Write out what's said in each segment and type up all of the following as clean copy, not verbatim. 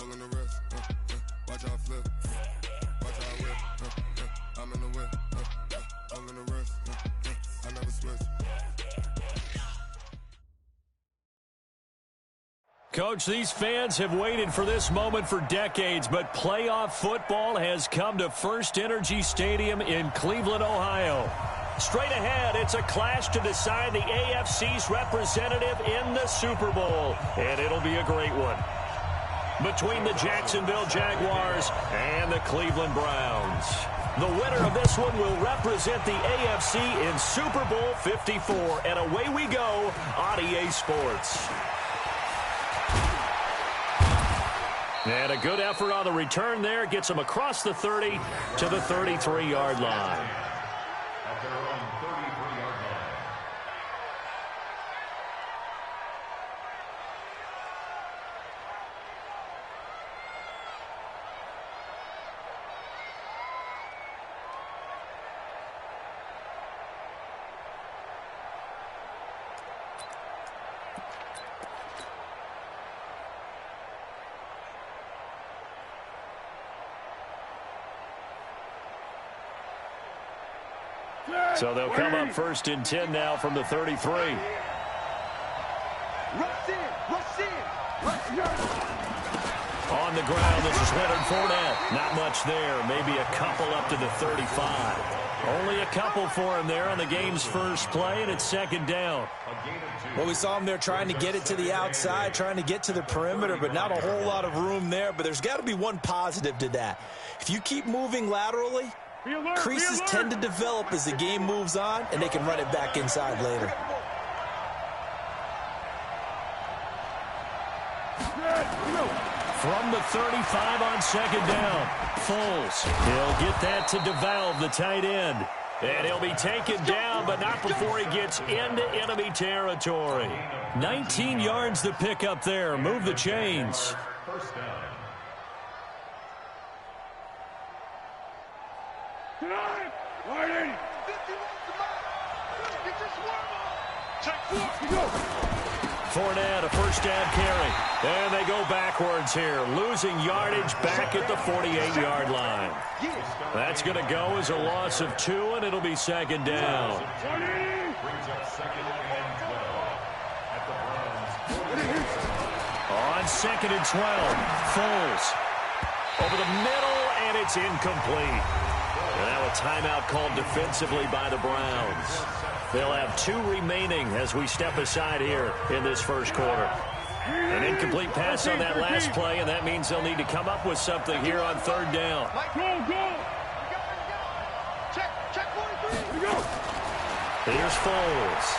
all in the wrist. Watch how I flip. Watch how I whip. I'm in the whip. All in the wrist. I never switch. Coach, these fans have waited for this moment for decades, but playoff football has come to First Energy Stadium in Cleveland, Ohio. Straight ahead, it's a clash to decide the AFC's representative in the Super Bowl, and it'll be a great one. Between the Jacksonville Jaguars and the Cleveland Browns. The winner of this one will represent the AFC in Super Bowl 54, and away we go on EA Sports. And a good effort on the return there. Gets them across the 30 to the 33-yard line. So they'll come up first and 10 now from the 33. On the ground, this is Leonard Fournette. Not much there. Maybe a couple up to the 35. Only a couple for him there on the game's first play, and it's second down. Well, we saw him there trying to get it to the outside, trying to get to the perimeter, but not a whole lot of room there. But there's got to be one positive to that. If you keep moving laterally, creases tend to develop as the game moves on, and they can run it back inside later. From the 35 on second down, Foles. He'll get that to DeValve, the tight end. And he'll be taken down, but not before he gets into enemy territory. 19 yards to pick up there. Move the chains. First down. Fournette, a first down carry. And they go backwards here, losing yardage back at the 48-yard line. That's going to go as a loss of 2, and it'll be second down. Brings up second and 12 at the Browns. On second and 12, Foles. Over the middle, and it's incomplete. And now a timeout called defensively by the Browns. They'll have 2 remaining as we step aside here in this first quarter. An incomplete pass on that last play, and that means they'll need to come up with something here on third down. Here's Foles.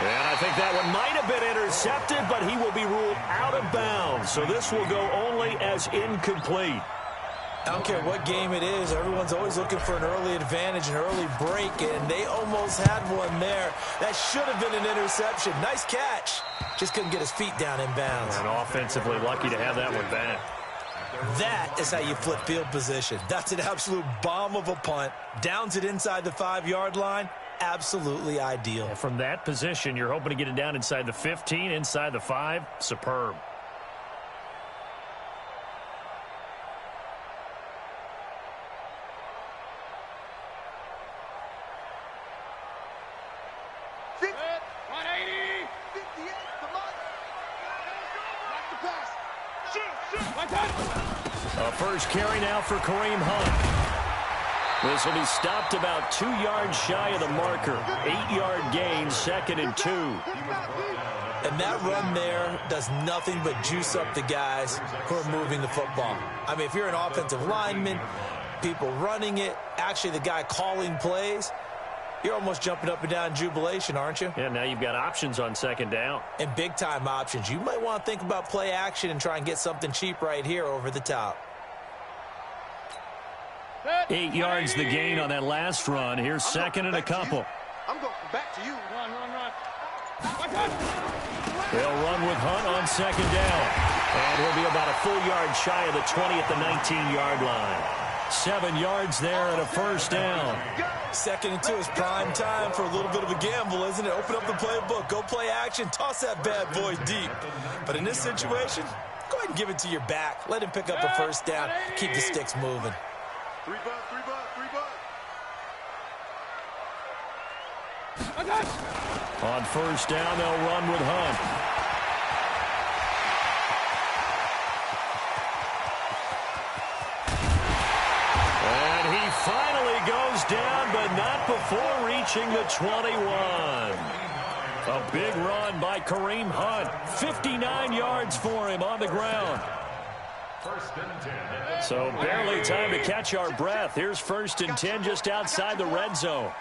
And I think that one might have been intercepted, but he will be ruled out of bounds. So this will go only as incomplete. I don't care what game it is. Everyone's always looking for an early advantage, an early break, and they almost had one there. That should have been an interception. Nice catch. Just couldn't get his feet down in bounds. And offensively lucky to have that one back. That is how you flip field position. That's an absolute bomb of a punt. Downs it inside the 5-yard line. Absolutely ideal. And from that position, you're hoping to get it down inside the 15, inside the 5. Superb. A first carry now for Kareem Hunt. This will be stopped about 2 yards shy of the marker. 8-yard gain, second and 2. And that run there does nothing but juice up the guys who are moving the football. I mean, if you're an offensive lineman, people running it, actually the guy calling plays, you're almost jumping up and down in jubilation, aren't you? Yeah, now you've got options on second down. And big-time options. You might want to think about play action and try and get something cheap right here over the top. 8 yards the gain on that last run. Here's second and a couple. I'm going back to you. Run. They'll run with Hunt on second down. And he'll be about a full yard shy of the 20 at the 19-yard line. 7 yards there and a first down. 2nd and 2 is prime time for a little bit of a gamble, isn't it? Open up the playbook, go play action, toss that bad boy deep. But in this situation, go ahead and give it to your back. Let him pick up a first down. Keep the sticks moving. 3 bucks, 3 bucks, 3 bucks. On first down, they'll run with Hunt. And he finally goes down, but not before reaching the 21. A big run by Kareem Hunt. 59 yards for him on the ground. So barely time to catch our breath. Here's 1st and 10 just outside the red zone.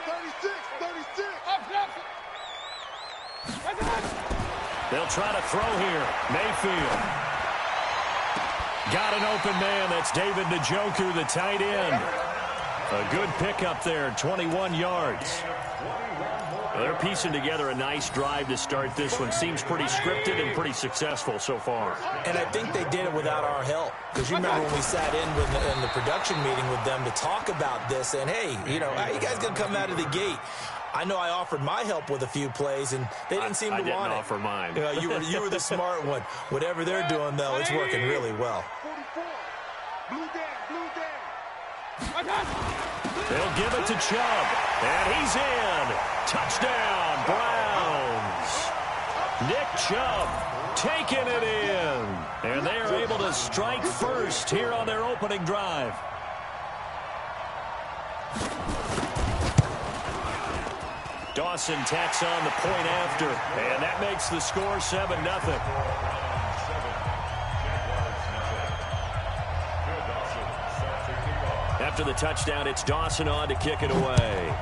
36, 36. They'll try to throw here. Mayfield. Got an open man. That's David Njoku, the tight end. A good pickup there, 21 yards. They're piecing together a nice drive to start this one. Seems pretty scripted and pretty successful so far. And I think they did it without our help. Because you remember when we sat in the production meeting with them to talk about this. And, hey, you know, how you guys going to come out of the gate? I know I offered my help with a few plays, and they didn't seem to want it. I didn't offer mine. You know, you were the smart one. Whatever they're doing, though, it's working really well. 44. Blue down. They'll give it to Chubb. And he's in. Touchdown, Browns. Nick Chubb taking it in. And they are able to strike first here on their opening drive. Dawson tacks on the point after. And that makes the score 7-0. After the touchdown, it's Dawson on to kick it away.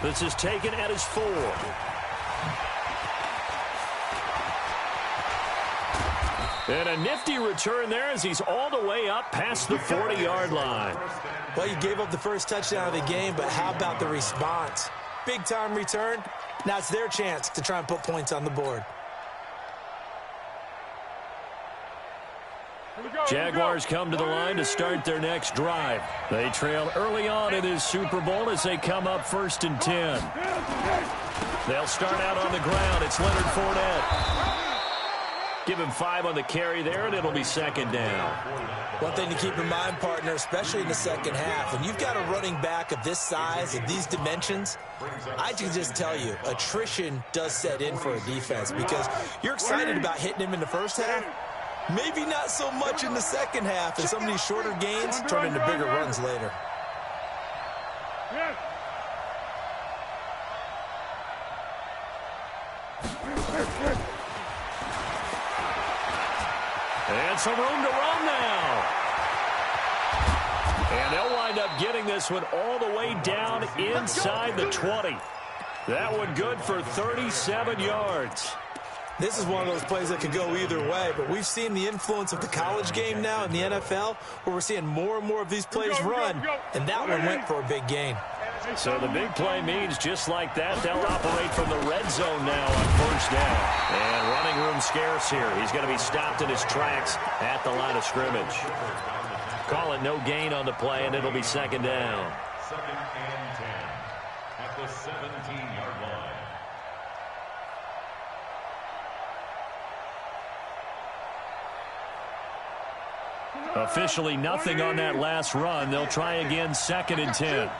This is taken at his 4. And a nifty return there as he's all the way up past the 40-yard line. Well, you gave up the first touchdown of the game, but how about the response? Big-time return. Now it's their chance to try and put points on the board. Jaguars come to the line to start their next drive. They trail early on in this Super Bowl as they come up 1st and 10. They'll start out on the ground. It's Leonard Fournette. Give him 5 on the carry there, and it'll be 2nd down. One thing to keep in mind, partner, especially in the second half, when you've got a running back of this size, of these dimensions, I can just tell you, attrition does set in for a defense because you're excited about hitting him in the first half. Maybe not so much in the second half, and some of these shorter gains turn into bigger runs later. And some room to run now. And they'll wind up getting this one all the way down inside the 20. That one good for 37 yards. This is one of those plays that could go either way, but we've seen the influence of the college game now in the NFL, where we're seeing more and more of these plays run, and that one went for a big gain. So the big play means just like that, they'll operate from the red zone now on 1st down. And running room scarce here. He's going to be stopped in his tracks at the line of scrimmage. Call it no gain on the play, and it'll be 2nd down. 2nd and 10 at the 17-yard line. Officially nothing on that last run. They'll try again 2nd and 10.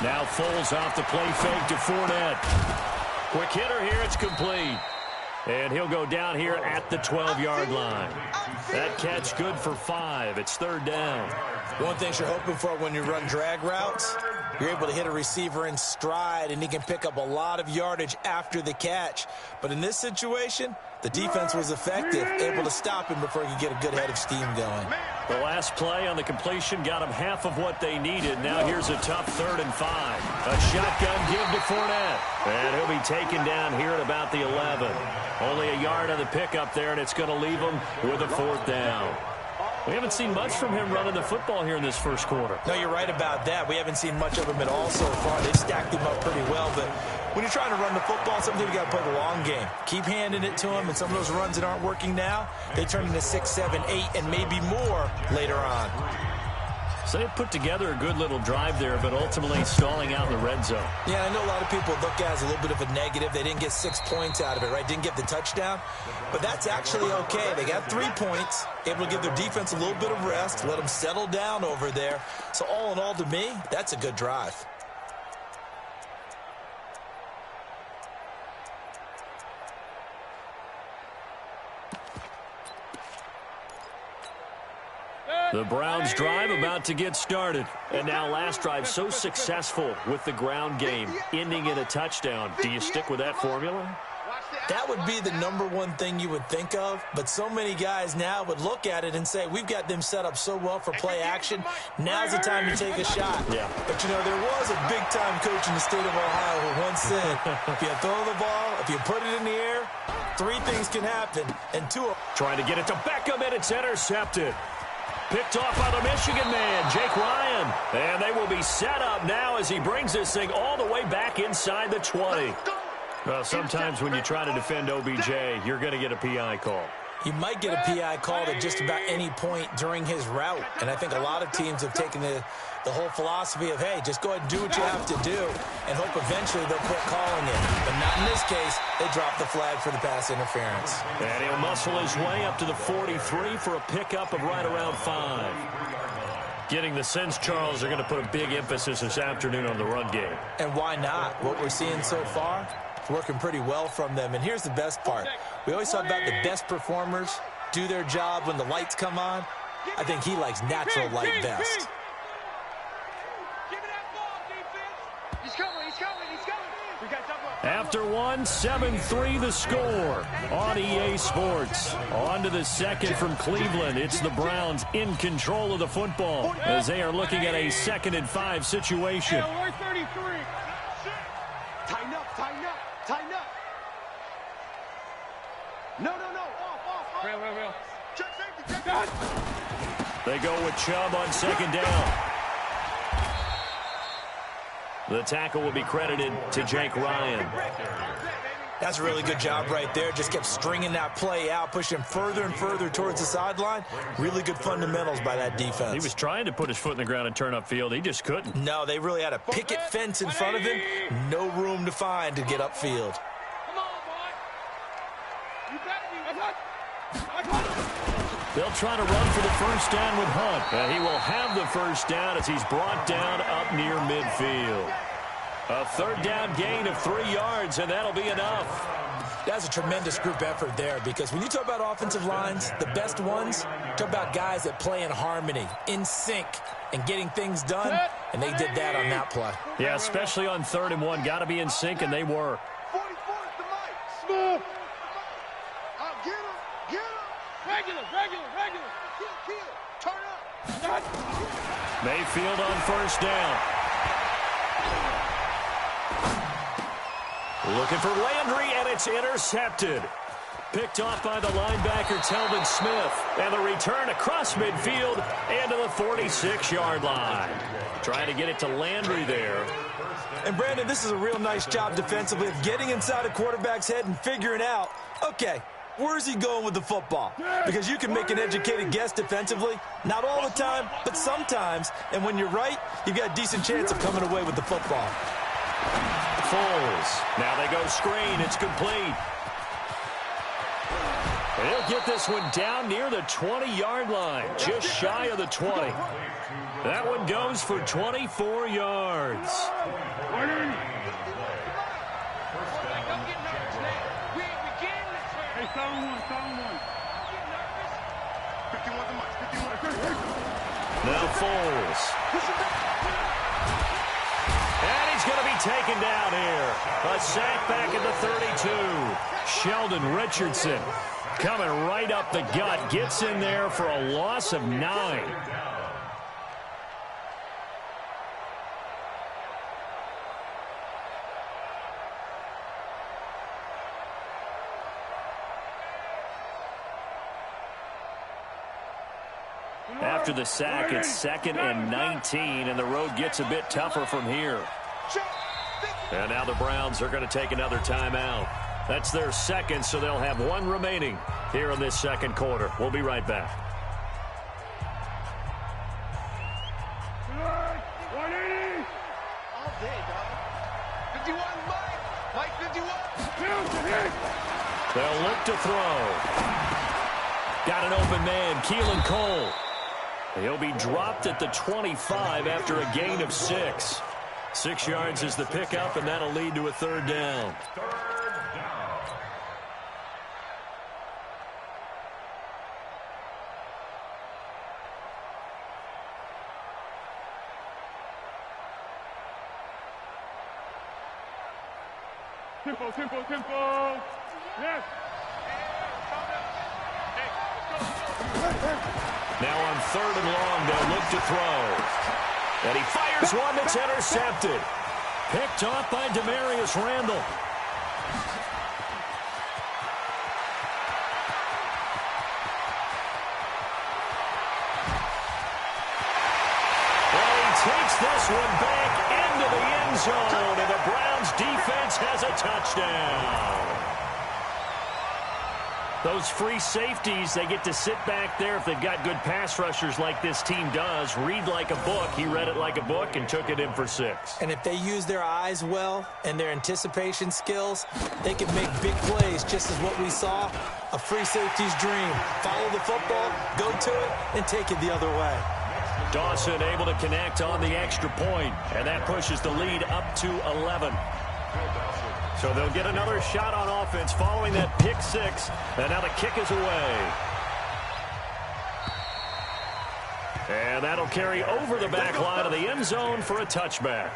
Now Foles off the play fake to Fournette. Quick hitter here. It's complete. And he'll go down here at the 12-yard line. That catch good for 5. It's 3rd down. One thing you're hoping for when you run drag routes, you're able to hit a receiver in stride, and he can pick up a lot of yardage after the catch. But in this situation, the defense was effective, able to stop him before he could get a good head of steam going. The last play on the completion got them half of what they needed. Now here's a tough 3rd and 5. A shotgun give to Fournette. And he'll be taken down here at about the 11. Only a yard on the pickup there, and it's going to leave him with a 4th down. We haven't seen much from him running the football here in this first quarter. No, you're right about that. We haven't seen much of him at all so far. They've stacked him up pretty well, but when you're trying to run the football, sometimes you got to play the long game. Keep handing it to them, and some of those runs that aren't working now, they turn into 6, 7, 8, and maybe more later on. So they put together a good little drive there, but ultimately stalling out in the red zone. Yeah, I know a lot of people look at it as a little bit of a negative. They didn't get 6 points out of it, right? Didn't get the touchdown. But that's actually okay. They got 3 points, able to give their defense a little bit of rest, let them settle down over there. So all in all, to me, that's a good drive. The Browns drive about to get started. And now last drive so successful with the ground game, ending in a touchdown. Do you stick with that formula? That would be the #1 thing you would think of, but so many guys now would look at it and say, we've got them set up so well for play action, now's the time to take a shot. Yeah. But, you know, there was a big-time coach in the state of Ohio who once said, if you throw the ball, if you put it in the air, 3 things can happen, and 2 of them. Trying to get it to Beckham, and it's intercepted. Picked off by the Michigan man, Jake Ryan. And they will be set up now as he brings this thing all the way back inside the 20. Well, sometimes when you try to defend OBJ, you're going to get a PI call. You might get a PI called at just about any point during his route. And I think a lot of teams have taken the whole philosophy of, hey, just go ahead and do what you have to do and hope eventually they'll quit calling it. But not in this case. They drop the flag for the pass interference. And he'll muscle his way up to the 43 for a pickup of right around 5. Getting the sense, Charles, they're going to put a big emphasis this afternoon on the run game. And why not? What we're seeing so far, it's working pretty well from them. And here's the best part. We always talk about the best performers do their job when the lights come on. I think he likes natural light best. He's coming, he's coming, he's coming. We got double. After 1, 7-3 the score on EA Sports. On to the second from Cleveland. It's the Browns in control of the football as they are looking at a 2nd and 5 situation. Hey, we're 33. Tighten up, tighten up, tighten up. No. Off. Real. Check safety, check God. They go with Chubb on 2nd down. The tackle will be credited to Jake Ryan. That's a really good job right there. Just kept stringing that play out, pushing him further and further towards the sideline. Really good fundamentals by that defense. He was trying to put his foot in the ground and turn upfield. He just couldn't. No, they really had a picket fence in front of him. No room to find to get upfield. Come on, boy. You better be. They'll try to run for the first down with Hunt. And he will have the first down as he's brought down up near midfield. A 3rd down gain of 3 yards, and that'll be enough. That's a tremendous group effort there because when you talk about offensive lines, the best ones, talk about guys that play in harmony, in sync, and getting things done, and they did that on that play. Yeah, especially on 3rd and 1. Got to be in sync, and they were. 44 is the mic. Smooth. Get him. Regular. Kill. Turn up. Mayfield on 1st down. Looking for Landry, and it's intercepted. Picked off by the linebacker, Telvin Smith. And the return across midfield and to the 46-yard line. Trying to get it to Landry there. And, Brandon, this is a real nice job defensively of getting inside a quarterback's head and figuring out, okay, where's he going with the football? Because you can make an educated guess defensively. Not all the time, but sometimes. And when you're right, you've got a decent chance of coming away with the football. Foles. Now they go screen. It's complete. He'll get this one down near the 20-yard line, just shy of the 20. That one goes for 24 yards. Now Foles. And he's going to be taken down here. A sack back at the 32. Sheldon Richardson coming right up the gut. Gets in there for a loss of 9. After the sack, it's 2nd and 19, and the road gets a bit tougher from here. And now the Browns are going to take another timeout. That's their second, so they'll have one remaining here in this second quarter. We'll be right back. All day, dog. 51, Mike 51. They'll look to throw. Got an open man, Keelan Cole. He'll be dropped at the 25 after a gain of 6. 6 yards is the pickup, and that'll lead to a third down. Tempo. Yes. Now on 3rd and long, they'll look to throw. And he fires one that's intercepted. Picked off by Demarius Randall. Well, he takes this one back into the end zone, and the Browns defense has a touchdown. Those free safeties, they get to sit back there if they've got good pass rushers like this team does. Read like a book. He read it like a book and took it in for 6. And if they use their eyes well and their anticipation skills, they can make big plays, just as what we saw. A free safety's dream. Follow the football, go to it, and take it the other way. Dawson able to connect on the extra point, and that pushes the lead up to 11. So they'll get another shot on offense following that pick 6, and now the kick is away. And that'll carry over the back line of the end zone for a touchback.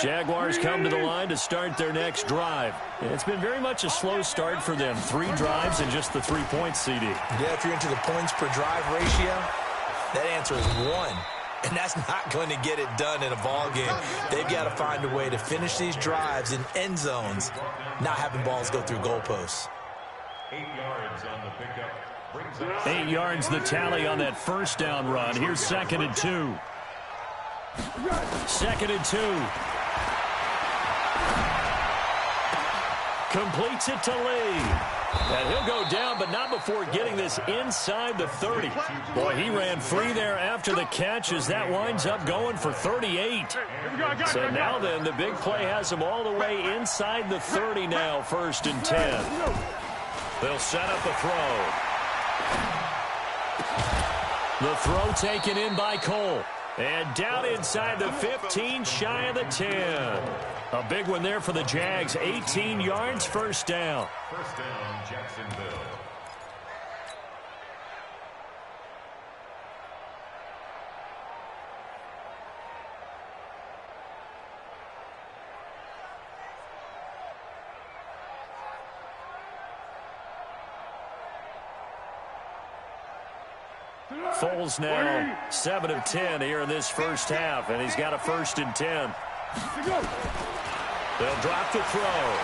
Jaguars come to the line to start their next drive. It's been very much a slow start for them. 3 drives and just the 3 points, CD. Yeah, if you're into the points per drive ratio, that answer is 1. And that's not going to get it done in a ball game. They've got to find a way to finish these drives in end zones, not having balls go through goalposts. 8 yards on the pickup. 8 yards the tally on that first down run. Here's 2nd and 2. 2nd and 2. Completes it to Lee. And he'll go down, but not before getting this inside the 30. Boy, he ran free there after the catch as that winds up going for 38. So now then, the big play has him all the way inside the 30 now, 1st and 10. They'll set up the throw. The throw taken in by Cole. And down inside the 15, shy of the 10. A big one there for the Jags. 18 yards, 1st down. 1st down, Jacksonville. Foles now 7 of 10 here in this first half, and he's got a 1st and 10. They'll drop the throw.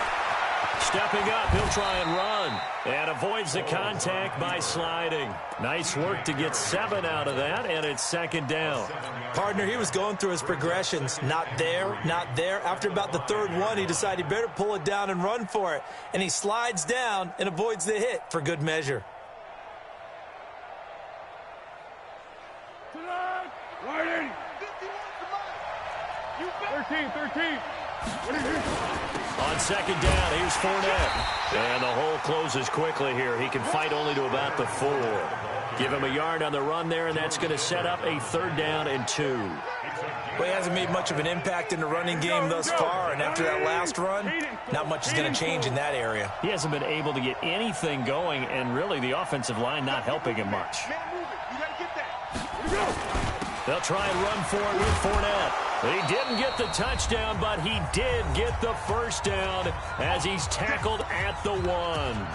Stepping up, he'll try and run. And avoids the contact by sliding. Nice work to get 7 out of that, and it's 2nd down. Partner, he was going through his progressions. Not there, not there. After about the 3rd one, he decided he better pull it down and run for it. And he slides down and avoids the hit for good measure. 13. On 2nd down, here's Fournette. And the hole closes quickly here. He can fight only to about the 4. Give him a yard on the run there, and that's going to set up a 3rd down and 2. Well, he hasn't made much of an impact in the running game thus far, and after that last run, not much is going to change in that area. He hasn't been able to get anything going, and really the offensive line not helping him much. They'll try and run for it with Fournette. He didn't get the touchdown, but he did get the 1st down as he's tackled at the 1.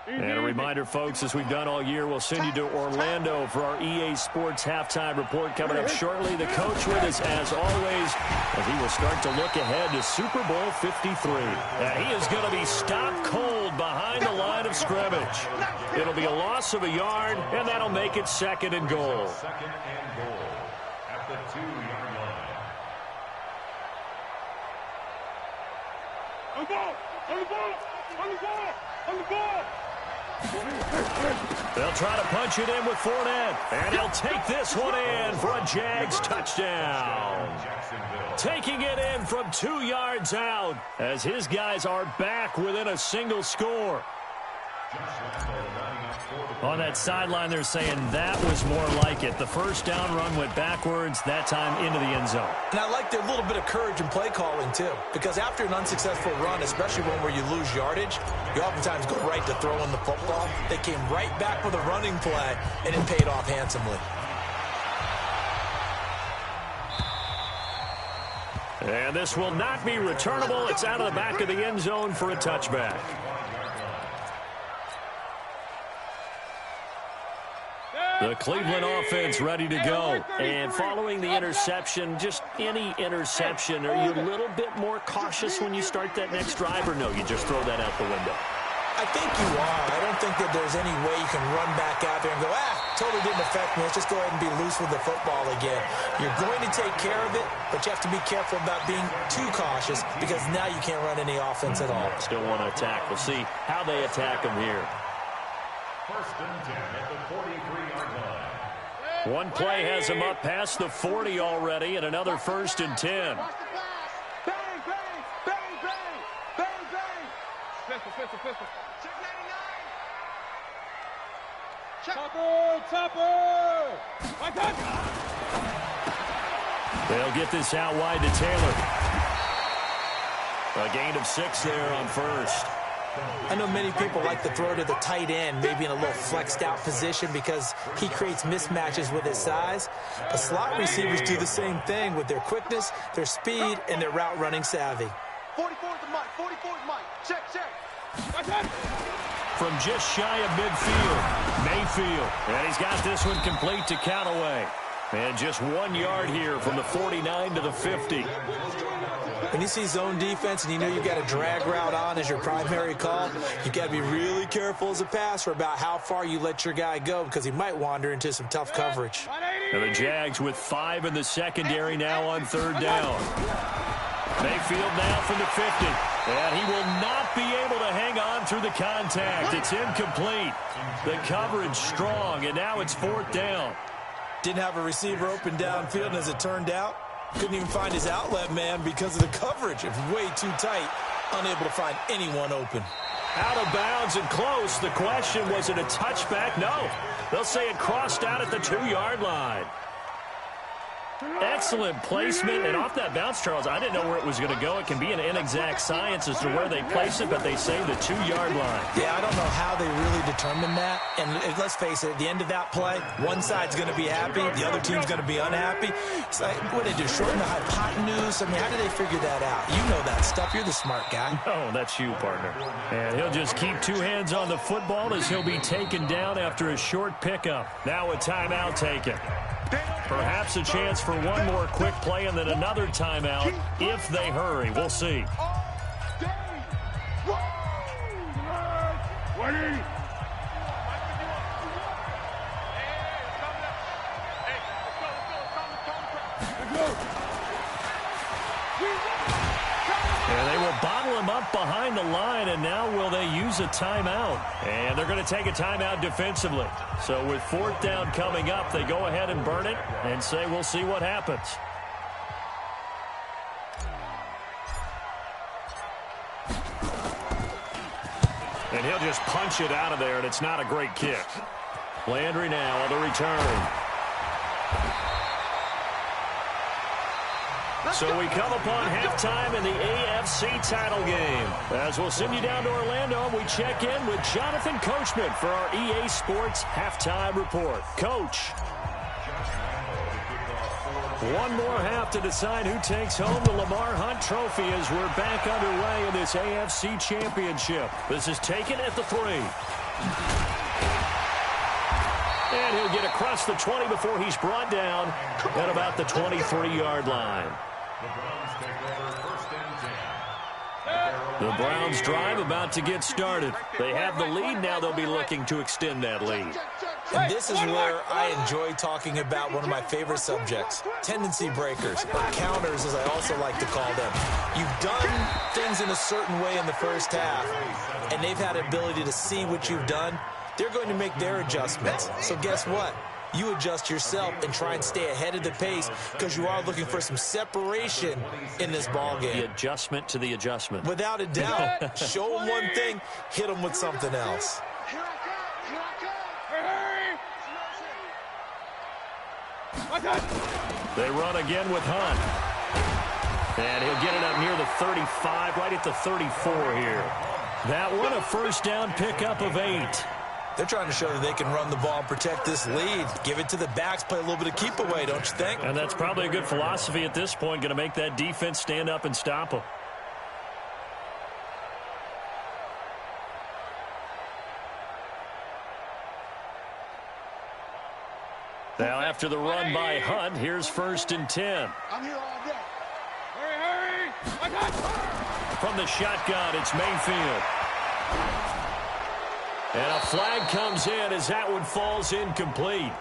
And a reminder, folks, as we've done all year, we'll send you to Orlando for our EA Sports Halftime Report coming up shortly. The coach with us, as always, as he will start to look ahead to Super Bowl 53. And he is going to be stopped cold behind the line of scrimmage. It'll be a loss of a yard, and that'll make it 2nd and goal. 2nd and goal at the 2-yard line. On the ball! On the ball! On the ball! On the ball! They'll try to punch it in with Fournette, and he'll take this one in for a Jags touchdown. Taking it in from 2 yards out as his guys are back within a single score. On that sideline, they're saying that was more like it. The first down run went backwards, that time into the end zone. And I like their little bit of courage in play calling, too, because after an unsuccessful run, especially one where you lose yardage, you oftentimes go right to throwing the football. They came right back with a running play, and it paid off handsomely. And this will not be returnable. It's out of the back of the end zone for a touchback. The Cleveland offense ready to go. And following the interception, just any interception, are you a little bit more cautious when you start that next drive, or no, you just throw that out the window? I think you are. I don't think that there's any way you can run back out there and go, totally didn't affect me. Let's just go ahead and be loose with the football again. You're going to take care of it, but you have to be careful about being too cautious because now you can't run any offense at all. Still want to attack. We'll see how they attack them here. 1st and 10 at the 43-yard line. One play has him up past the 40 already, and another 1st and 10. Bang, bang, bang, bang, bang, bang. Pistol. Check 99. Check. Topper. My God. They'll get this out wide to Taylor. A gain of 6 there on 1st. I know many people like to throw to the tight end, maybe in a little flexed out position because he creates mismatches with his size. But slot receivers do the same thing with their quickness, their speed, and their route running savvy. 44 is the mic. 44 is mic. Check. From just shy of midfield, Mayfield. And he's got this one complete to Callaway. And just 1 yard here from the 49 to the 50. When you see zone defense and you know you've got a drag route on as your primary call, you've got to be really careful as a passer about how far you let your guy go because he might wander into some tough coverage. And the Jags with 5 in the secondary now on 3rd down. Mayfield now from the 50. And he will not be able to hang on through the contact. It's incomplete. The coverage strong, and now it's 4th down. Didn't have a receiver open downfield, and as it turned out, couldn't even find his outlet man because of the coverage. It was way too tight, unable to find anyone open. Out of bounds and close. The question, was it a touchback? No. They'll say it crossed out at the 2-yard line. Excellent placement, and off that bounce, Charles, I didn't know where it was going to go. It can be an inexact science as to where they place it, but they say the 2-yard line. Yeah, I don't know how they really determine that. And let's face it, at the end of that play, one side's going to be happy, the other team's going to be unhappy. It's like, what did they do, shorten the hypotenuse? I mean, how did they figure that out? You know that stuff. You're the smart guy. Oh, that's you, partner. And he'll just keep 2 hands on the football as he'll be taken down after a short pickup. Now a timeout taken. Perhaps a chance for one more quick play and then another timeout if they hurry. We'll see. And they will bottle him up behind the line, and now will they use a timeout? And they're going to take a timeout defensively. So with 4th down coming up, they go ahead and burn it and say we'll see what happens. And he'll just punch it out of there, and it's not a great kick. Landry now on the return. So we come upon halftime in the AFC title game. As we'll send you down to Orlando, and we check in with Jonathan Coachman for our EA Sports Halftime Report. Coach. One more half to decide who takes home the Lamar Hunt Trophy as we're back underway in this AFC Championship. This is taken at the 3. And he'll get across the 20 before he's brought down at about the 23-yard line. The Browns drive about to get started. They have the lead. Now they'll be looking to extend that lead. And this is where I enjoy talking about one of my favorite subjects, tendency breakers, or counters as I also like to call them. You've done things in a certain way in the first half, and they've had the ability to see what you've done. They're going to make their adjustments. So guess what? You adjust yourself and try and stay ahead of the pace because you are looking for some separation in this ballgame. The adjustment to the adjustment. Without a doubt. Show them one thing, hit them with something else. They run again with Hunt. And he'll get it up near the 35, right at the 34 here. That one, a first down pickup of 8. They're trying to show that they can run the ball and protect this lead. Give it to the backs, play a little bit of keep away, don't you think? And that's probably a good philosophy at this point, going to make that defense stand up and stop them. Now after the run by Hunt, here's 1st and 10. I'm here all day. Hurry, hurry! From the shotgun, it's Mayfield. And a flag comes in as that one falls incomplete.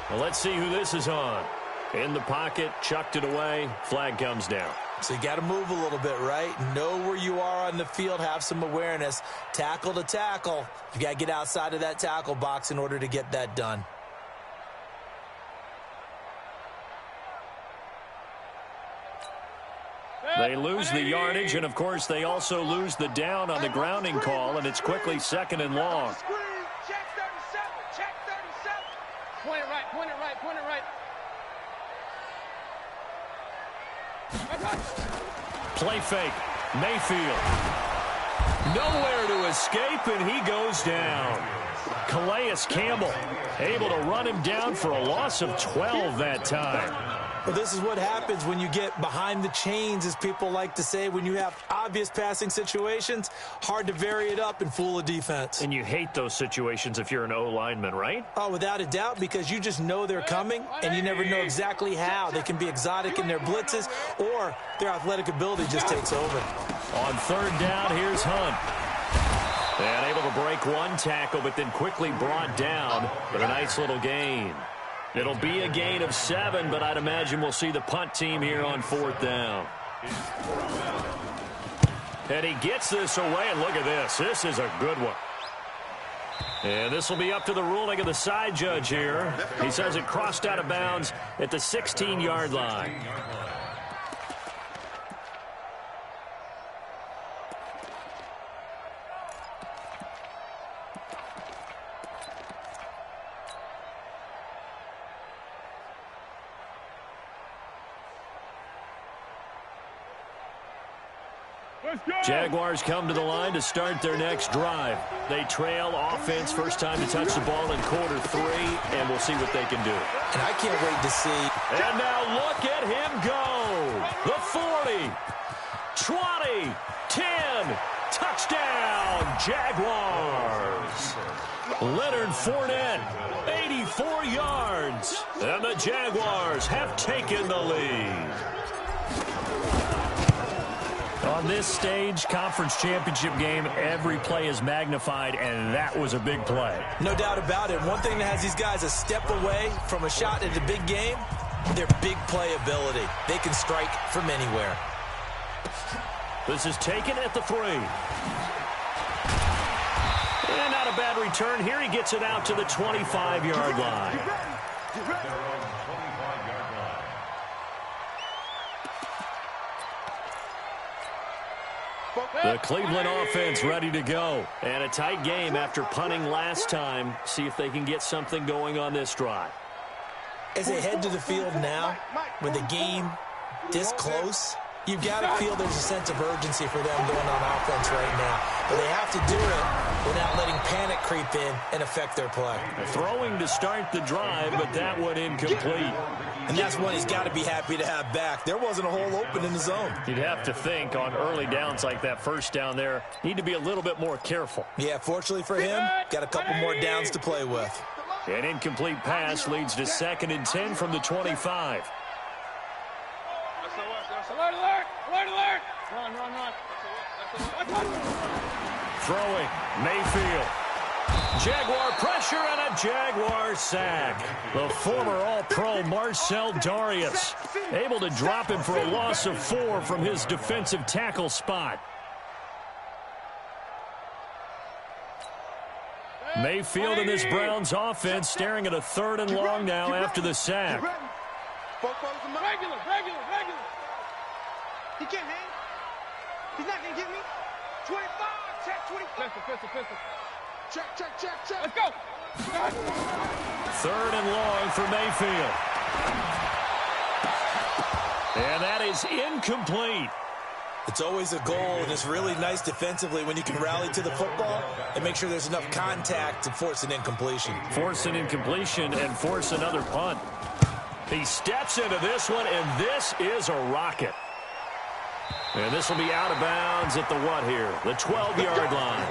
Well, let's see who this is on. In the pocket, chucked it away, flag comes down. So you got to move a little bit, right? Know where you are on the field, have some awareness. Tackle to tackle. You got to get outside of that tackle box in order to get that done. They lose the yardage, and, of course, they also lose the down on the grounding call, and it's quickly 2nd and long. Check 37, check 37. Point it right, point it right, point it right. Play fake. Mayfield. Nowhere to escape, and he goes down. Calais Campbell able to run him down for a loss of 12 that time. Well, this is what happens when you get behind the chains, as people like to say. When you have obvious passing situations, hard to vary it up and fool a defense. And you hate those situations if you're an O-lineman, right? Oh, without a doubt, because you just know they're coming, and you never know exactly how. They can be exotic in their blitzes, or their athletic ability just takes over. On 3rd down, here's Hunt. And able to break one tackle, but then quickly brought down. But a nice little gain. It'll be a gain of 7, but I'd imagine we'll see the punt team here on 4th down. And he gets this away, and look at this. This is a good one. And this will be up to the ruling of the side judge here. He says it crossed out of bounds at the 16-yard line. Jaguars come to the line to start their next drive. They trail offense, first time to touch the ball in quarter 3, and we'll see what they can do. And I can't wait to see. And now look at him go. The 40, 20, 10, touchdown, Jaguars. Leonard Fournette, 84 yards, and the Jaguars have taken the lead. On this stage, conference championship game, every play is magnified, and that was a big play. No doubt about it. One thing that has these guys a step away from a shot at the big game, their big play ability. They can strike from anywhere. This is taken at the 3. And not a bad return. Here he gets it out to the 25-yard line. The Cleveland offense ready to go. And a tight game after punting last time. See if they can get something going on this drive. As they head to the field now, with the game this close, you've got to feel there's a sense of urgency for them going on offense right now. but they have to do it without letting panic creep in and affect their play. Throwing to start the drive, but that one incomplete. And that's one he's got to be happy to have back. There wasn't a hole open in the zone. You'd have to think on early downs like that first down there, need to be a little bit more careful. Yeah, fortunately for him, got a couple more downs to play with. An incomplete pass leads to 2nd and 10 from the 25. Alert, alert! Alert, alert! Run, run, run. Throwing, Mayfield. Jaguar pressure and a Jaguar sack. The former All-Pro Marcel Darius able to drop him for a loss of 4 from his defensive tackle spot. Mayfield in this Browns offense staring at a 3rd and long now after the sack. Regular. He can't hang. He's not going to get me. 25. Check 25. Pistol. Check. Let's go. 3rd and long for Mayfield. And that is incomplete. It's always a goal, and it's really nice defensively when you can rally to the football and make sure there's enough contact to force an incompletion. Force an incompletion and force another punt. He steps into this one, and this is a rocket. And this will be out of bounds at the what here? The 12-yard line.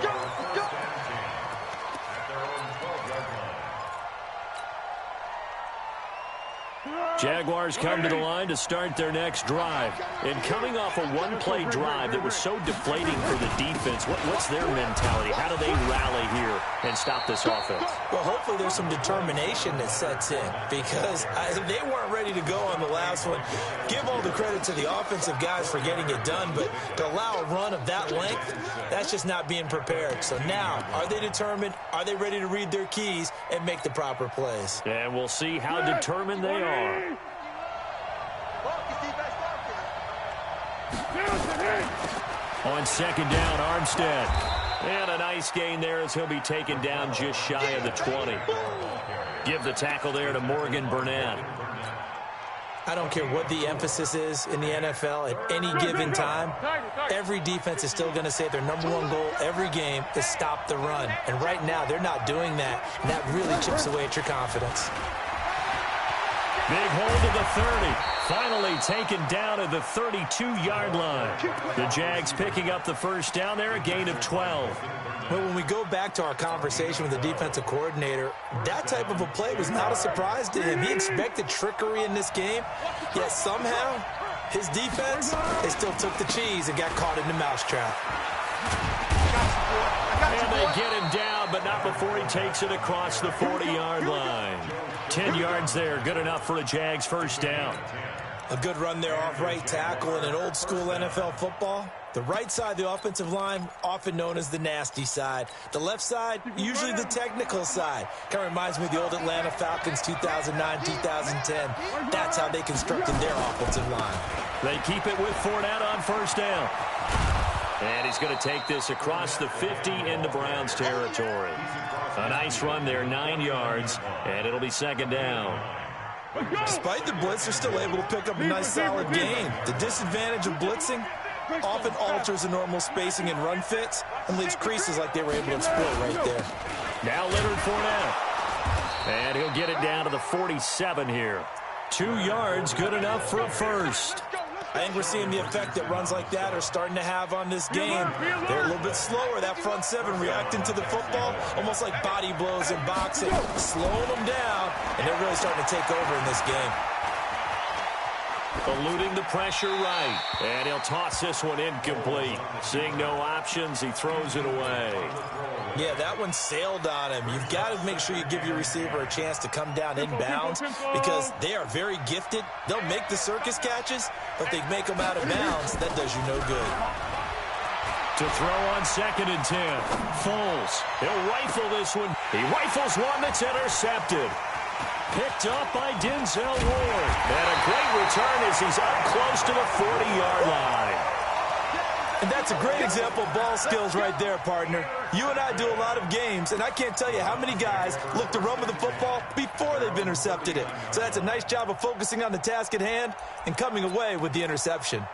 Jaguars come to the line to start their next drive. And coming off a one-play drive that was so deflating for the defense, what's their mentality? How do they rally here and stop this offense? Well, hopefully there's some determination that sets in because they weren't ready to go on the last one. Give all the credit to the offensive guys for getting it done, but to allow a run of that length, that's just not being prepared. So now, are they determined? Are they ready to read their keys and make the proper plays? And we'll see how determined they are. On 2nd down, Armstead. And a nice gain there as he'll be taken down just shy of the 20. Give the tackle there to Morgan Burnett. I don't care what the emphasis is in the NFL at any given time. Every defense is still going to say their number one goal every game is stop the run. And right now, they're not doing that, and that really chips away at your confidence. Big hold of the 30. Finally taken down at the 32-yard line. The Jags picking up the first down there, a gain of 12. But when we go back to our conversation with the defensive coordinator, that type of a play was not a surprise to him. He expected trickery in this game, yet somehow his defense, they still took the cheese and got caught in the mousetrap. And they get him down, but not before he takes it across the 40-yard line. 10 yards there, good enough for a Jags first down. A good run there off right tackle in an old-school NFL football. The right side of the offensive line, often known as the nasty side. The left side, usually the technical side. Kind of reminds me of the old Atlanta Falcons 2009-2010. That's how they constructed their offensive line. They keep it with Fournette on first down. And he's going to take this across the 50 into Browns territory. A nice run there, 9 yards, and it'll be 2nd down. Despite the blitz, they're still able to pick up a nice solid gain. The disadvantage of blitzing often alters the normal spacing and run fits and leaves creases like they were able to exploit right there. Now Leonard Fournette. And he'll get it down to the 47 here. 2 yards, good enough for a first. I think we're seeing the effect that runs like that are starting to have on this game. They're a little bit slower, that front seven, reacting to the football, almost like body blows in boxing, slowing them down, and they're really starting to take over in this game. Eluding the pressure right, and he'll toss this one incomplete. Seeing no options, he throws it away. Yeah, that one sailed on him. You've got to make sure you give your receiver a chance to come down inbounds because they are very gifted. They'll make the circus catches, but if they make them out of bounds, that does you no good. To throw on 2nd and 10. Foles. He'll rifle this one. He rifles one that's intercepted. Picked up by Denzel Ward. And a great return as he's up close to the 40-yard line. And that's a great example of ball skills right there, partner. You and I do a lot of games, and I can't tell you how many guys look to run with the football before they've intercepted it. So that's a nice job of focusing on the task at hand and coming away with the interception.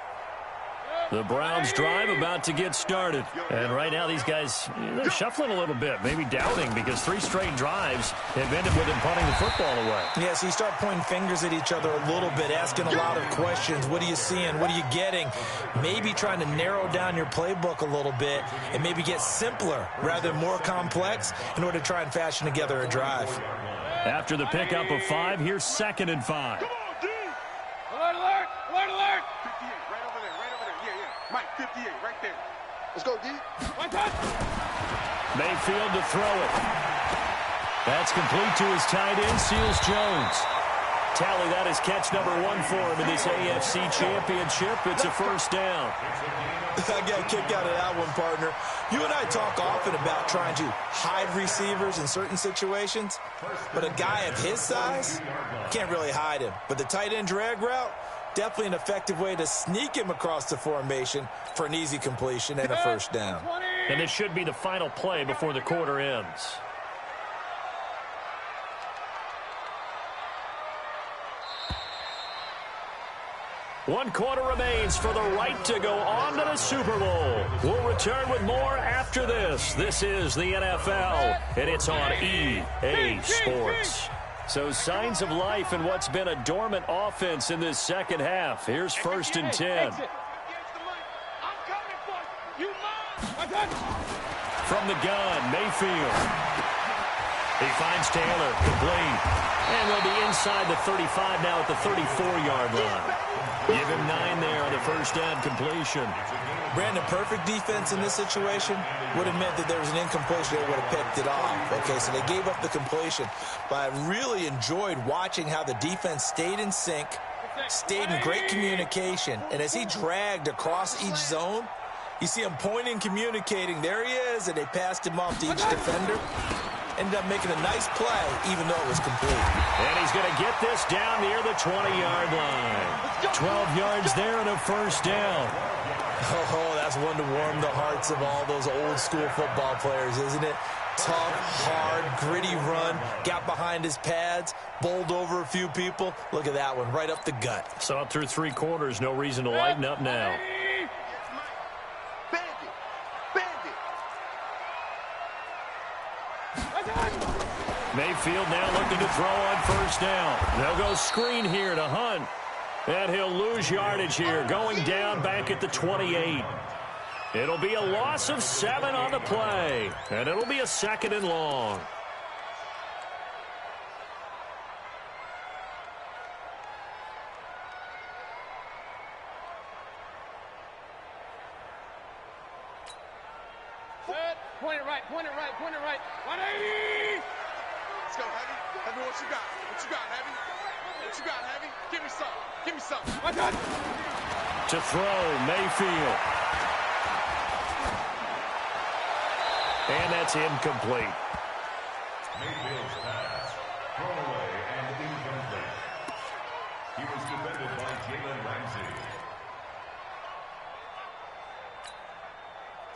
The Browns drive about to get started. And right now these guys, they're shuffling a little bit, maybe doubting, because 3 straight drives have ended with them punting the football away. Yeah, so you start pointing fingers at each other a little bit, asking a lot of questions. What are you seeing? What are you getting? Maybe trying to narrow down your playbook a little bit and maybe get simpler rather than more complex in order to try and fashion together a drive. After the pickup of 5, here's 2nd and 5. Come on, D! Alert, alert! Alert, alert! 58, right over there, right over there. Yeah, yeah. Mike, 58, right there. Let's go, D. One touch! Mayfield to throw it. That's complete to his tight end, Seals Jones. Tally, that is catch number 1 for him in this AFC Championship. It's a first down. I got a kick out of that one, partner. You and I talk often about trying to hide receivers in certain situations, but a guy of his size can't really hide him. But the tight end drag route, definitely an effective way to sneak him across the formation for an easy completion and a first down. And this should be the final play before the quarter ends. One quarter remains for the right to go on to the Super Bowl. We'll return with more after this. This is the NFL, and it's on EA Sports. So signs of life in what's been a dormant offense in this second half. Here's 1st and 10. From the gun, Mayfield. He finds Taylor, complete. And they'll be inside the 35 now at the 34-yard line. Give him 9 there on the first down completion. Brandon, perfect defense in this situation would have meant that there was an incompletion. They would have picked it off. Okay, so they gave up the completion. But I really enjoyed watching how the defense stayed in sync, stayed in great communication. And as he dragged across each zone, you see him pointing, communicating. There he is, and they passed him off to each defender. Ended up making a nice play, even though it was complete. And he's going to get this down near the 20-yard line. 12 yards there and a first down. Oh, that's one to warm the hearts of all those old-school football players, isn't it? Tough, hard, gritty run. Got behind his pads, bowled over a few people. Look at that one, right up the gut. Saw it through 3 quarters. No reason to lighten up now. Mayfield now looking to throw on first down. They'll go screen here to Hunt. And he'll lose yardage here, going down back at the 28. It'll be a loss of 7 on the play. And it'll be a 2nd and long. Point it right, point it right, point it right. 180! Let's go, Heavy. Heavy, what you got? What you got, Heavy? What you got, Heavy? Give me some. Give me some. I got it. To throw, Mayfield. And that's incomplete. Mayfield's pass. Thrown away and incomplete. He was defended by Jalen Ramsey.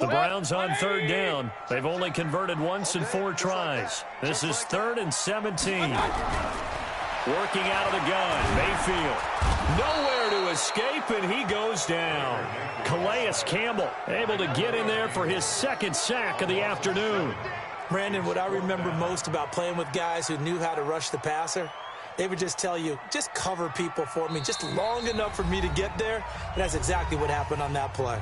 The Browns on 3rd down. They've only converted once in 4 tries. This is 3rd and 17. Working out of the gun, Mayfield. Nowhere to escape, and he goes down. Calais Campbell able to get in there for his 2nd sack of the afternoon. Brandon, what I remember most about playing with guys who knew how to rush the passer, they would just tell you, just cover people for me, just long enough for me to get there. And that's exactly what happened on that play.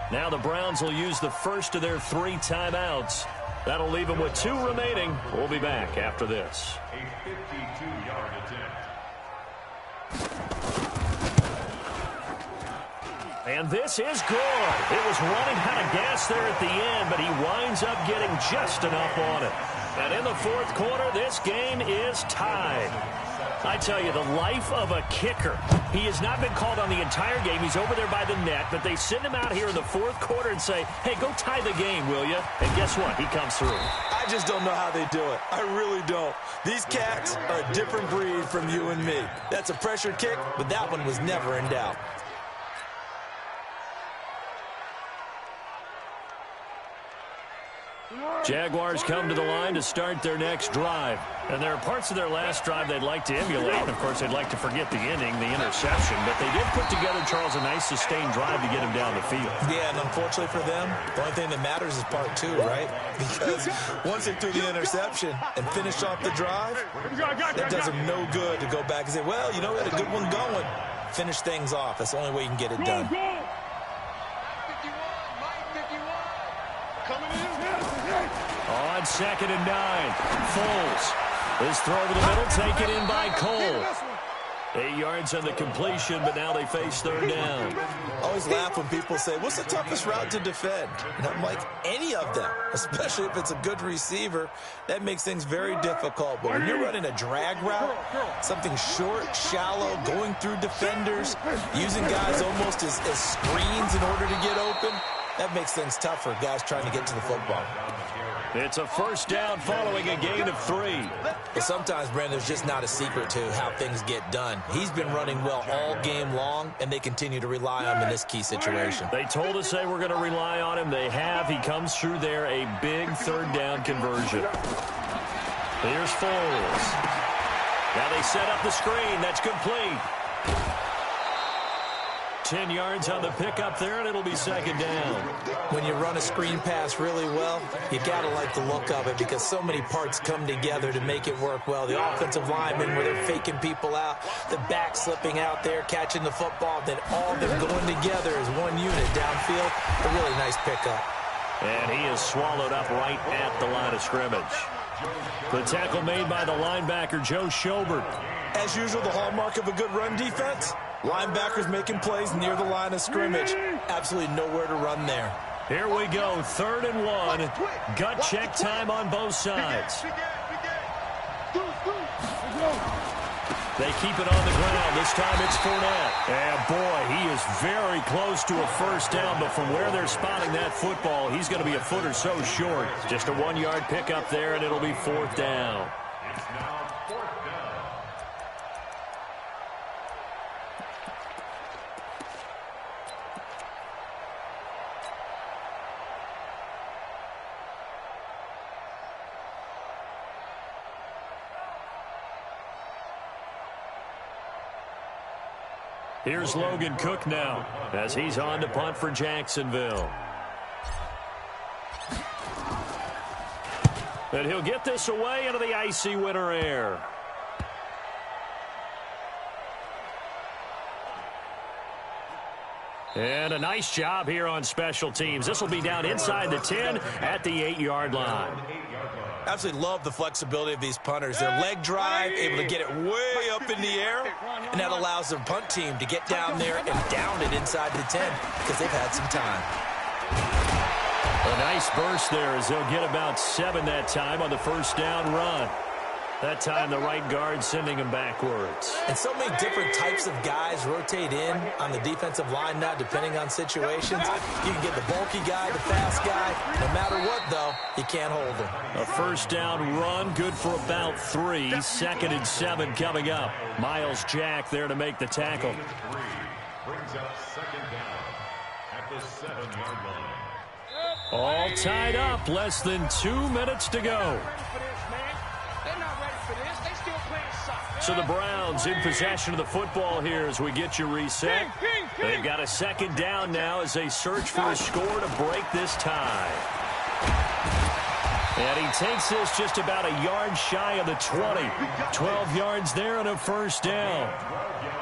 Now the Browns will use the first of their 3 timeouts. That'll leave them with 2 remaining. We'll be back after this. A 52-yard attempt. And this is good. It was running out of gas there at the end, but he winds up getting just enough on it. And in the 4th quarter, this game is tied. I tell you, the life of a kicker. He has not been called on the entire game. He's over there by the net, but they send him out here in the 4th quarter and say, hey, go tie the game, will you? And guess what? He comes through. I just don't know how they do it. I really don't. These cats are a different breed from you and me. That's a pressure kick, but that one was never in doubt. Jaguars come to the line to start their next drive. And there are parts of their last drive they'd like to emulate. And, of course, they'd like to forget the inning, the interception. But they did put together, Charles, a nice sustained drive to get him down the field. Yeah, and unfortunately for them, the only thing that matters is part two, right? Because once they threw the interception and finished off the drive, that does them no good to go back and say, well, you know, we had a good one going. Finish things off. That's the only way you can get it done. On 2nd and 9, Foles. His throw over the middle, taken in by Cole. 8 yards on the completion, but now they face 3rd down. I always laugh when people say, what's the toughest route to defend? And I'm like, any of them, especially if it's a good receiver. That makes things very difficult. But when you're running a drag route, something short, shallow, going through defenders, using guys almost as screens in order to get open, that makes things tough for guys trying to get to the football. It's a 1st down following a gain of 3. But sometimes, Brandon, there's just not a secret to how things get done. He's been running well all game long, and they continue to rely on him in this key situation. They told us they were going to rely on him. They have. He comes through there, a big 3rd down conversion. Here's Foles. Now they set up the screen. That's complete. 10 yards on the pickup there, and it'll be 2nd down. When you run a screen pass really well, you got to like the look of it because so many parts come together to make it work well. The offensive linemen where they're faking people out, the back slipping out there, catching the football, then all of them going together as one unit downfield. A really nice pickup. And he is swallowed up right at the line of scrimmage. The tackle made by the linebacker, Joe Schobert. As usual, the hallmark of a good run defense, linebackers making plays near the line of scrimmage. Absolutely nowhere to run there. Here we go, 3rd and 1. Gut check time on both sides. They keep it on the ground. This time it's Fournette. And, boy, he is very close to a 1st down, but from where they're spotting that football, he's going to be a foot or so short. Just a 1-yard pickup there, and it'll be 4th down. It's now 4th down. Here's Logan Cook now as he's on to punt for Jacksonville. And he'll get this away into the icy winter air. And a nice job here on special teams. This will be down inside the 10 at the 8-yard line. Absolutely love the flexibility of these punters. Their leg drive, able to get it way up in the air, and that allows their punt team to get down there and down it inside the 10 because they've had some time. A nice burst there as they'll get about 7 that time on the 1st down run. That time the right guard sending him backwards. And so many different types of guys rotate in on the defensive line now depending on situations. You can get the bulky guy, the fast guy. No matter what, though, you can't hold him. A 1st down run, good for about 3. 2nd and 7 coming up. Miles Jack there to make the tackle. Brings up 2nd down at the 7-yard line. All tied up, less than 2 minutes to go. So the Browns in possession of the football here as we get you reset. They've got a 2nd down now as they search for a score to break this tie. And he takes this just about a yard shy of the 20. 12 yards there and a 1st down.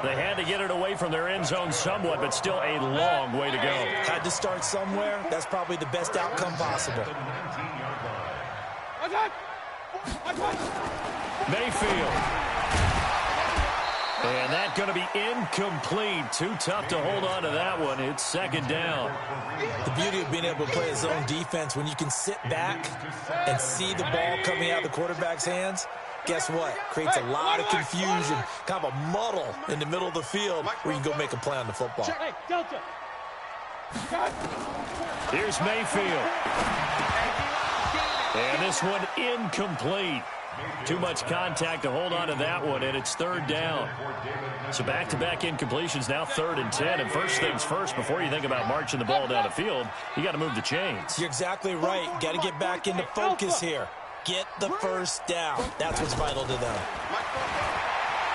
They had to get it away from their end zone somewhat, but still a long way to go. Had to start somewhere. That's probably the best outcome possible. Mayfield. And that's going to be incomplete. Too tough to hold on to that one. It's 2nd down. The beauty of being able to play a zone defense when you can sit back and see the ball coming out of the quarterback's hands, guess what? Creates a lot of confusion, kind of a muddle in the middle of the field where you can go make a play on the football. Here's Mayfield. And this one incomplete. Too much contact to hold on to that one, and it's third down. So back-to-back incompletions, now 3rd and 10. And first things first, before you think about marching the ball down the field, you got to move the chains. You're exactly right. Got to get back into focus here. Get the first down. That's what's vital to them.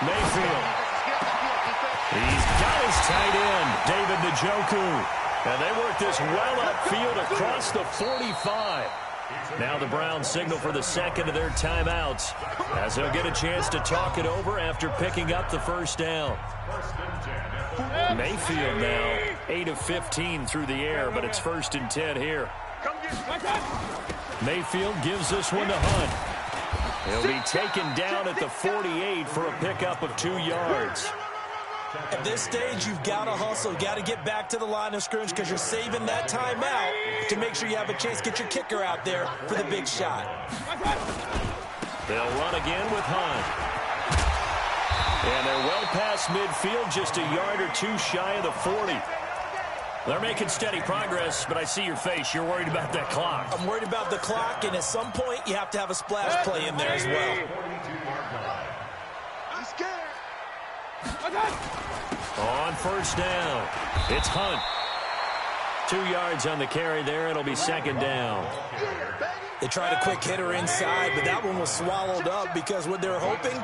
Mayfield. He's got his tight end, David Njoku. And they work this well upfield across the 45. Now the Browns signal for the second of their timeouts as they'll get a chance to talk it over after picking up the first down. Mayfield now 8 of 15 through the air, but it's 1st and 10 here. Mayfield gives this one to Hunt. He'll be taken down at the 48 for a pickup of 2 yards. At this stage, you've got to hustle. Got to get back to the line of scrimmage because you're saving that timeout to make sure you have a chance to get your kicker out there for the big shot. They'll run again with Hunt. And they're well past midfield, just a yard or 2 shy of the 40. They're making steady progress, but I see your face. You're worried about that clock. I'm worried about the clock, and at some point, you have to have a splash play in there as well. I'm scared. On first down, it's Hunt. 2 yards on the carry there. It'll be 2nd down. They tried a quick hitter inside, but that one was swallowed up because what they're hoping,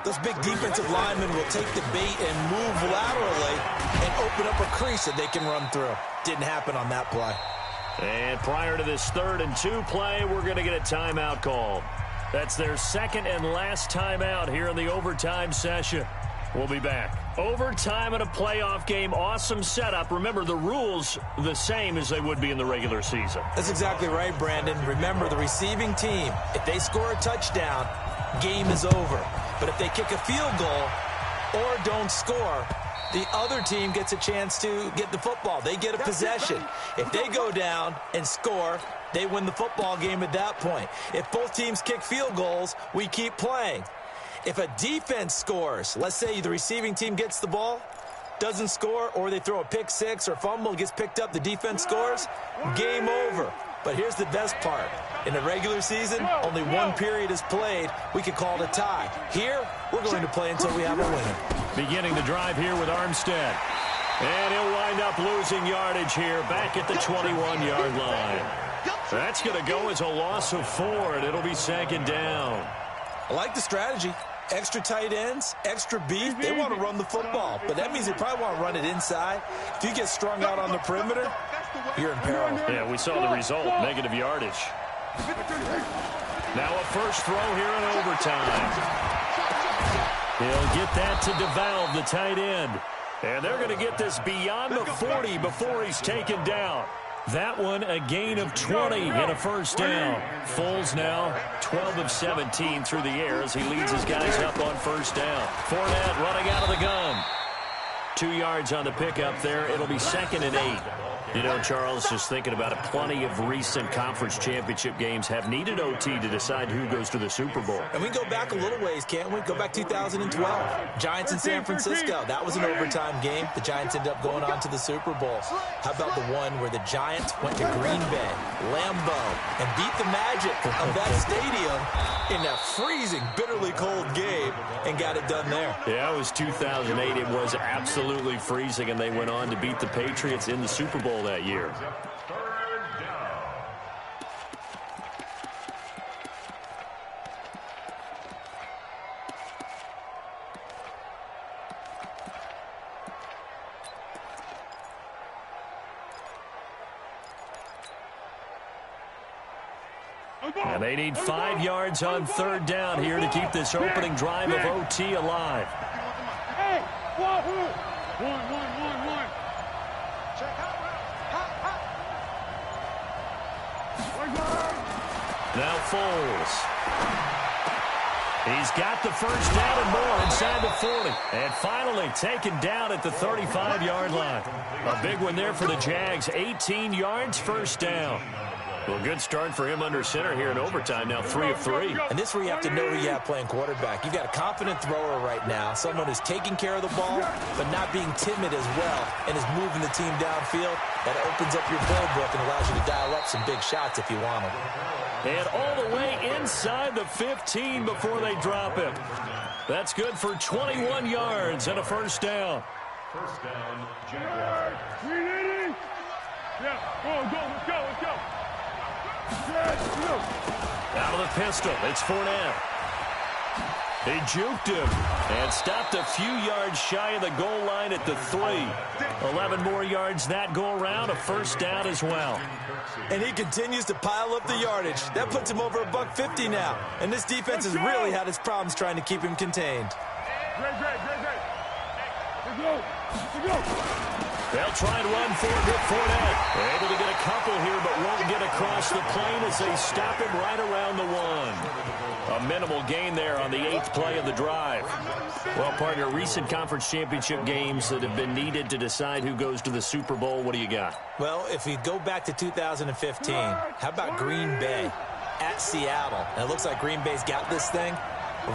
those big defensive linemen will take the bait and move laterally and open up a crease that they can run through. Didn't happen on that play. And prior to this 3rd and 2 play, we're going to get a timeout call. That's their 2nd and last timeout here in the overtime session. We'll be back. Overtime in a playoff game. Awesome setup. Remember, the rules the same as they would be in the regular season. That's exactly right, Brandon. Remember, the receiving team, if they score a touchdown, game is over. But if they kick a field goal or don't score, the other team gets a chance to get the football. They get a possession. If they go down and score, they win the football game at that point. If both teams kick field goals, we keep playing. If a defense scores, let's say the receiving team gets the ball, doesn't score, or they throw a pick six or fumble, gets picked up, the defense scores, game over. But here's the best part. In the regular season, only 1 period is played. We could call it a tie. Here, we're going to play until we have a winner. Beginning the drive here with Armstead. And he'll wind up losing yardage here back at the 21-yard line. That's going to go as a loss of 4, and it'll be 2nd down. I like the strategy. Extra tight ends, extra beef. They want to run the football, but that means they probably want to run it inside. If you get strung out on the perimeter, you're in peril. Yeah, we saw the result, negative yardage. Now a first throw here in overtime. He'll get that to DeValve, the tight end. And they're going to get this beyond the 40 before he's taken down. That one a gain of 20 and a first down. Foles now 12 of 17 through the air as he leads his guys up on first down. Fournette running out of the gun. 2 yards on the pickup there. It'll be 2nd and 8. You know, Charles, just thinking about it, plenty of recent conference championship games have needed OT to decide who goes to the Super Bowl. And we can go back a little ways, can't we? Go back 2012. Giants in San Francisco. That was an overtime game. The Giants ended up going on to the Super Bowl. How about the one where the Giants went to Green Bay, Lambeau, and beat the magic of that stadium in that freezing, bitterly cold game and got it done there? Yeah, it was 2008. It was absolutely freezing, and they went on to beat the Patriots in the Super Bowl that year. And they need 5 yards on 3rd down here to keep this opening drive of OT alive. Hey, one. Now Foles. He's got the first down and more inside the 40. And finally taken down at the 35-yard line. A big one there for the Jags. 18 yards, first down. Well, good start for him under center here in overtime. Now 3 of 3. And this is where you have to know who you have playing quarterback. You've got a confident thrower right now, someone who's taking care of the ball, but not being timid as well, and is moving the team downfield. That opens up your ball book and allows you to dial up some big shots if you want them. And all the way inside the 15 before they drop him. That's good for 21 yards and a first down. First down, Jaguars. Yeah, let's go. Out of the pistol, it's Fournette. He juked him and stopped a few yards shy of the goal line at the 3. 11 more yards that go around, a first down as well. And he continues to pile up the yardage. That puts him over $150 now. And this defense has really had its problems trying to keep him contained. Great. Let's go. They'll try and run for it with Fournette. Able to get a couple here, but won't get across the plane as they stop him right around the 1. A minimal gain there on the 8th play of the drive. Well, partner, recent conference championship games that have been needed to decide who goes to the Super Bowl, what do you got? Well, if we go back to 2015, how about Green Bay at Seattle? And it looks like Green Bay's got this thing.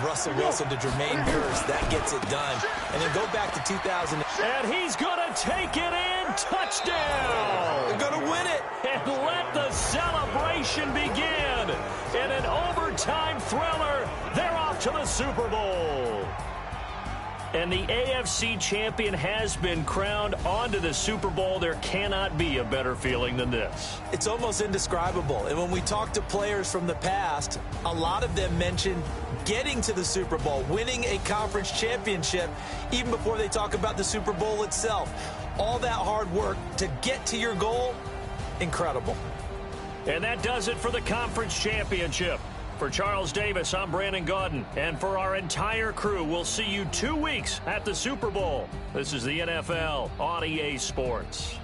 Russell Wilson to Jermaine Kearse, that gets it done. And then go back to 2000. And he's going to take it in. Touchdown! They're going to win it. And let the celebration begin. In an overtime thriller, they're off to the Super Bowl. And the AFC champion has been crowned onto the Super Bowl. There cannot be a better feeling than this. It's almost indescribable. And when we talk to players from the past, a lot of them mention getting to the Super Bowl, winning a conference championship, even before they talk about the Super Bowl itself. All that hard work to get to your goal, incredible. And that does it for the conference championship. For Charles Davis, I'm Brandon Gaudin. And for our entire crew, we'll see you 2 weeks at the Super Bowl. This is the NFL on EA Sports.